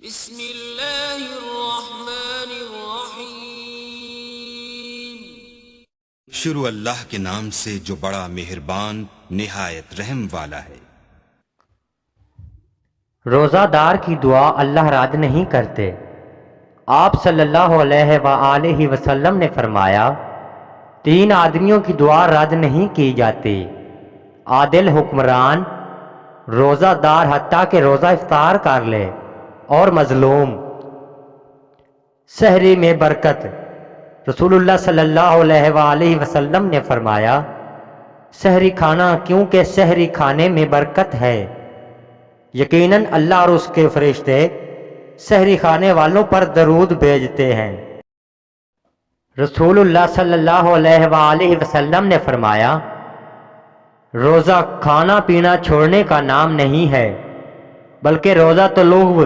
بسم اللہ الرحمن الرحیم۔ شروع اللہ کے نام سے جو بڑا مہربان نہایت رحم والا ہے۔ روزہ دار کی دعا اللہ رد نہیں کرتے۔ آپ صلی اللہ علیہ وآلہ وسلم نے فرمایا، 3 آدمیوں کی دعا رد نہیں کی جاتی: عادل حکمران، روزہ دار حتیٰ کہ روزہ افطار کر لے، اور مظلوم۔ سحری میں برکت۔ رسول اللہ صلی اللہ علیہ وآلہ وسلم نے فرمایا، سحری کھانا کیونکہ سحری کھانے میں برکت ہے، یقیناً اللہ اور اس کے فرشتے سحری کھانے والوں پر درود بھیجتے ہیں۔ رسول اللہ صلی اللہ علیہ وآلہ وسلم نے فرمایا، روزہ کھانا پینا چھوڑنے کا نام نہیں ہے، بلکہ روزہ تو لغو،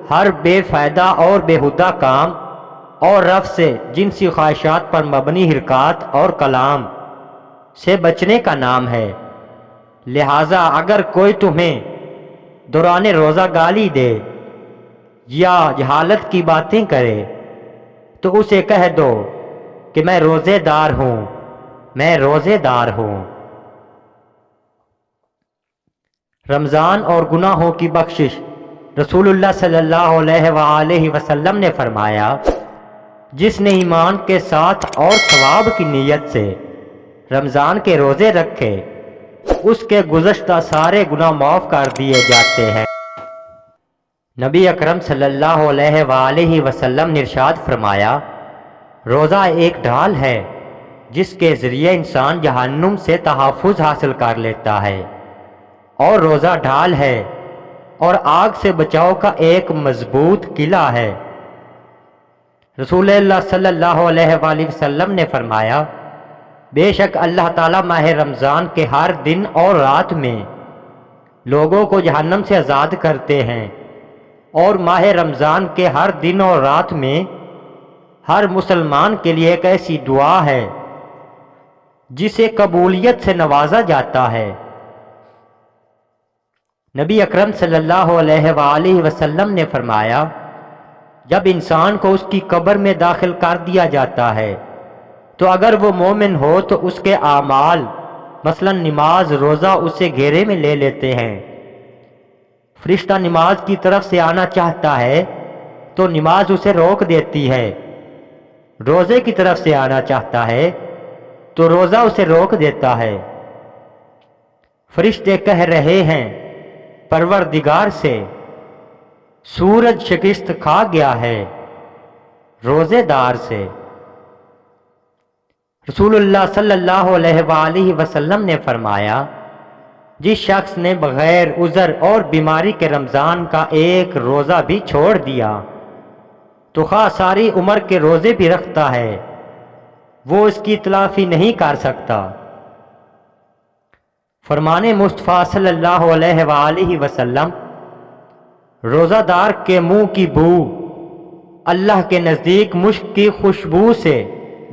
ہر بے فائدہ اور بیہودہ کام اور رفث سے جنسی خواہشات پر مبنی حرکات اور کلام سے بچنے کا نام ہے۔ لہٰذا اگر کوئی تمہیں دوران روزہ گالی دے یا جہالت کی باتیں کرے تو اسے کہہ دو کہ میں روزے دار ہوں، میں روزے دار ہوں۔ رمضان اور گناہوں کی بخشش۔ رسول اللہ صلی اللہ علیہ وآلہ وسلم نے فرمایا، جس نے ایمان کے ساتھ اور ثواب کی نیت سے رمضان کے روزے رکھے، اس کے گزشتہ سارے گناہ معاف کر دیے جاتے ہیں۔ نبی اکرم صلی اللہ علیہ وآلہ وسلم نے ارشاد فرمایا، روزہ ایک ڈھال ہے جس کے ذریعے انسان جہنم سے تحفظ حاصل کر لیتا ہے، اور روزہ ڈھال ہے اور آگ سے بچاؤ کا ایک مضبوط قلعہ ہے۔ رسول اللہ صلی اللہ علیہ وآلہ وسلم نے فرمایا، بے شک اللہ تعالیٰ ماہ رمضان کے ہر دن اور رات میں لوگوں کو جہنم سے آزاد کرتے ہیں، اور ماہ رمضان کے ہر دن اور رات میں ہر مسلمان کے لیے ایک ایسی دعا ہے جسے قبولیت سے نوازا جاتا ہے۔ نبی اکرم صلی اللہ علیہ وآلہ وسلم نے فرمایا، جب انسان کو اس کی قبر میں داخل کر دیا جاتا ہے تو اگر وہ مومن ہو تو اس کے اعمال مثلا نماز روزہ اسے گھیرے میں لے لیتے ہیں۔ فرشتہ نماز کی طرف سے آنا چاہتا ہے تو نماز اسے روک دیتی ہے، روزے کی طرف سے آنا چاہتا ہے تو روزہ اسے روک دیتا ہے۔ فرشتے کہہ رہے ہیں پروردگار سے، سورج شکست کھا گیا ہے، روزے دار سے۔ رسول اللہ صلی اللہ علیہ وآلہ وسلم نے فرمایا، جس شخص نے بغیر عذر اور بیماری کے رمضان کا ایک روزہ بھی چھوڑ دیا تو خواہ ساری عمر کے روزے بھی رکھتا ہے، وہ اس کی تلافی نہیں کر سکتا۔ فرمان مصطفیٰ صلی اللہ علیہ وآلہ وسلم، روزہ دار کے منہ کی بو اللہ کے نزدیک مشک کی خوشبو سے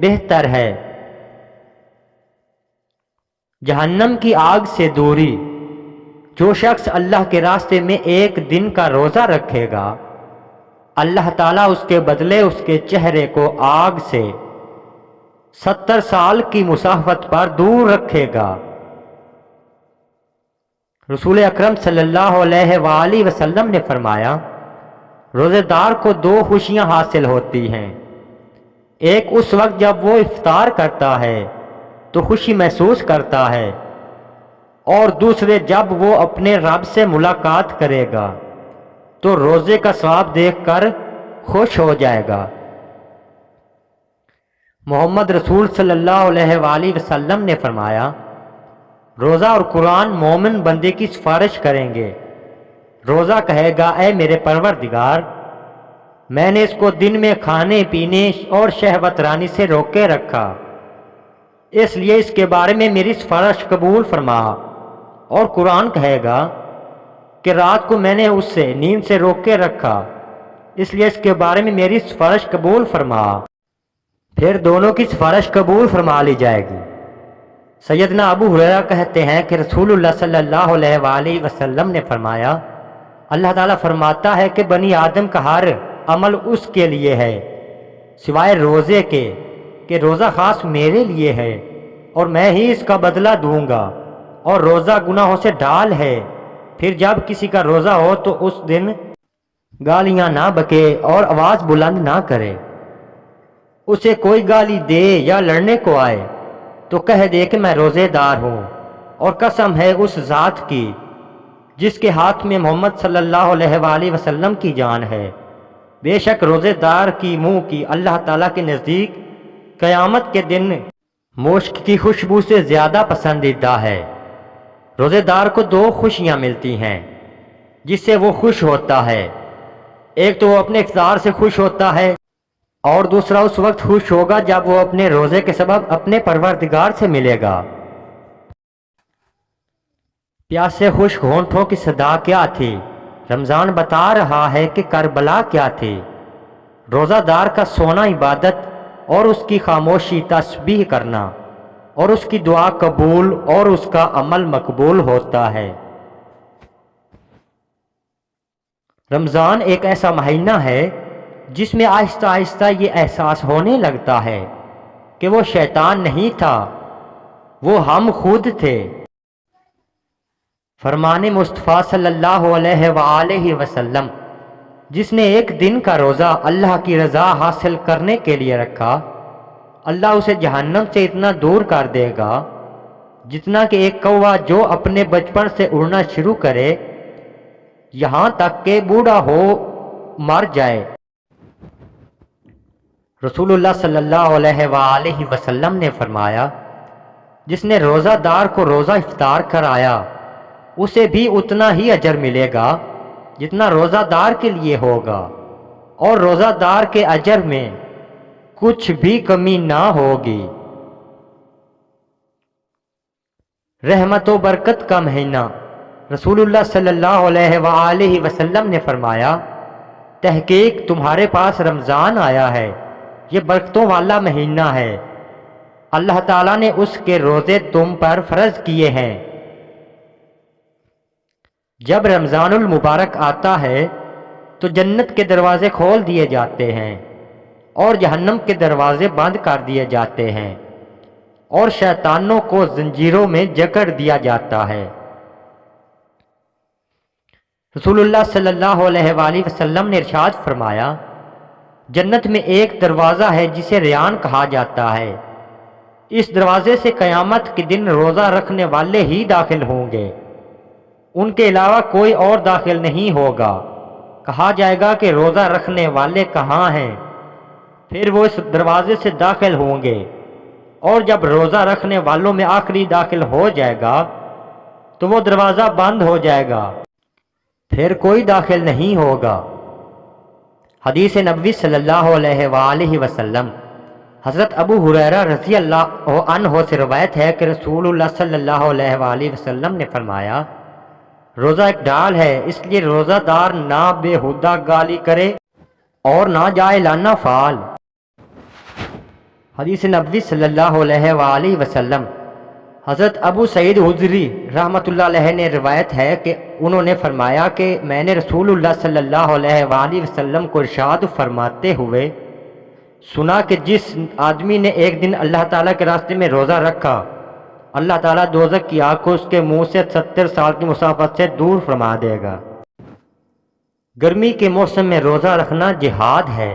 بہتر ہے۔ جہنم کی آگ سے دوری۔ جو شخص اللہ کے راستے میں ایک دن کا روزہ رکھے گا، اللہ تعالیٰ اس کے بدلے اس کے چہرے کو آگ سے 70 سال کی مسافت پر دور رکھے گا۔ رسول اکرم صلی اللہ علیہ وآلہ وسلم نے فرمایا، روزے دار کو 2 خوشیاں حاصل ہوتی ہیں، ایک اس وقت جب وہ افطار کرتا ہے تو خوشی محسوس کرتا ہے، اور دوسرے جب وہ اپنے رب سے ملاقات کرے گا تو روزے کا ثواب دیکھ کر خوش ہو جائے گا۔ محمد رسول صلی اللہ علیہ وآلہ وسلم نے فرمایا، روزہ اور قرآن مومن بندے کی سفارش کریں گے۔ روزہ کہے گا، اے میرے پروردگار، میں نے اس کو دن میں کھانے پینے اور شہوت رانی سے روکے رکھا، اس لیے اس کے بارے میں میری سفارش قبول فرما۔ اور قرآن کہے گا کہ رات کو میں نے اس سے نیند سے روکے رکھا، اس لیے اس کے بارے میں میری سفارش قبول فرما۔ پھر دونوں کی سفارش قبول فرما لی جائے گی۔ سیدنا ابو ہریرہ کہتے ہیں کہ رسول اللہ صلی اللہ علیہ وآلہ وسلم نے فرمایا، اللہ تعالیٰ فرماتا ہے کہ بنی آدم کا ہر عمل اس کے لیے ہے سوائے روزے کے، کہ روزہ خاص میرے لیے ہے اور میں ہی اس کا بدلہ دوں گا، اور روزہ گناہوں سے ڈھال ہے۔ پھر جب کسی کا روزہ ہو تو اس دن گالیاں نہ بکے اور آواز بلند نہ کرے۔ اسے کوئی گالی دے یا لڑنے کو آئے تو کہہ دے کہ میں روزے دار ہوں، اور قسم ہے اس ذات کی جس کے ہاتھ میں محمد صلی اللہ علیہ وآلہ وسلم کی جان ہے، بے شک روزے دار کی منہ کی اللہ تعالیٰ کے نزدیک قیامت کے دن مشک کی خوشبو سے زیادہ پسندیدہ ہے۔ روزے دار کو دو خوشیاں ملتی ہیں جس سے وہ خوش ہوتا ہے، ایک تو وہ اپنے افطار سے خوش ہوتا ہے، اور دوسرا اس وقت خوش ہوگا جب وہ اپنے روزے کے سبب اپنے پروردگار سے ملے گا۔ پیاسے خشک ہونٹوں کی صدا کیا تھی؟ رمضان بتا رہا ہے کہ کربلا کیا تھی۔ روزہ دار کا سونا عبادت اور اس کی خاموشی تسبیح کرنا، اور اس کی دعا قبول اور اس کا عمل مقبول ہوتا ہے۔ رمضان ایک ایسا مہینہ ہے جس میں آہستہ آہستہ یہ احساس ہونے لگتا ہے کہ وہ شیطان نہیں تھا، وہ ہم خود تھے۔ فرمان مصطفیٰ صلی اللہ علیہ وآلہ وسلم، جس نے ایک دن کا روزہ اللہ کی رضا حاصل کرنے کے لیے رکھا، اللہ اسے جہنم سے اتنا دور کر دے گا جتنا کہ ایک کوا جو اپنے بچپن سے اڑنا شروع کرے یہاں تک کہ بوڑھا ہو مر جائے۔ رسول اللہ صلی اللہ علیہ وآلہ وسلم نے فرمایا، جس نے روزہ دار کو روزہ افطار کرایا اسے بھی اتنا ہی اجر ملے گا جتنا روزہ دار کے لیے ہوگا، اور روزہ دار کے اجر میں کچھ بھی کمی نہ ہوگی۔ رحمت و برکت کا مہینہ، رسول اللہ صلی اللہ علیہ وآلہ وسلم نے فرمایا، تحقیق تمہارے پاس رمضان آیا ہے، یہ برکتوں والا مہینہ ہے، اللہ تعالیٰ نے اس کے روزے تم پر فرض کیے ہیں۔ جب رمضان المبارک آتا ہے تو جنت کے دروازے کھول دیے جاتے ہیں اور جہنم کے دروازے بند کر دیے جاتے ہیں، اور شیطانوں کو زنجیروں میں جکڑ دیا جاتا ہے۔ رسول اللہ صلی اللہ علیہ وآلہ وسلم نے ارشاد فرمایا، جنت میں ایک دروازہ ہے جسے ریان کہا جاتا ہے، اس دروازے سے قیامت کے دن روزہ رکھنے والے ہی داخل ہوں گے، ان کے علاوہ کوئی اور داخل نہیں ہوگا۔ کہا جائے گا کہ روزہ رکھنے والے کہاں ہیں؟ پھر وہ اس دروازے سے داخل ہوں گے، اور جب روزہ رکھنے والوں میں آخری داخل ہو جائے گا تو وہ دروازہ بند ہو جائے گا، پھر کوئی داخل نہیں ہوگا۔ حدیث نبوی صلی اللہ علیہ وآلہ وسلم، حضرت ابو ہریرہ رضی اللہ عنہ سے روایت ہے کہ رسول اللہ صلی اللہ علیہ وآلہ وسلم نے فرمایا، روزہ ایک ڈھال ہے، اس لیے روزہ دار نہ بےہودہ گالی کرے اور نہ جائے لانا فعال۔ حدیث نبوی صلی اللہ علیہ وآلہ وسلم، حضرت ابو سعید خدری رحمۃ اللہ علیہ نے روایت ہے کہ انہوں نے فرمایا کہ میں نے رسول اللہ صلی اللہ علیہ وآلہ وسلم کو ارشاد فرماتے ہوئے سنا کہ جس آدمی نے ایک دن اللہ تعالیٰ کے راستے میں روزہ رکھا، اللہ تعالیٰ دوزخ کی آگ کو اس کے منہ سے 70 سال کی مسافت سے دور فرما دے گا۔ گرمی کے موسم میں روزہ رکھنا جہاد ہے۔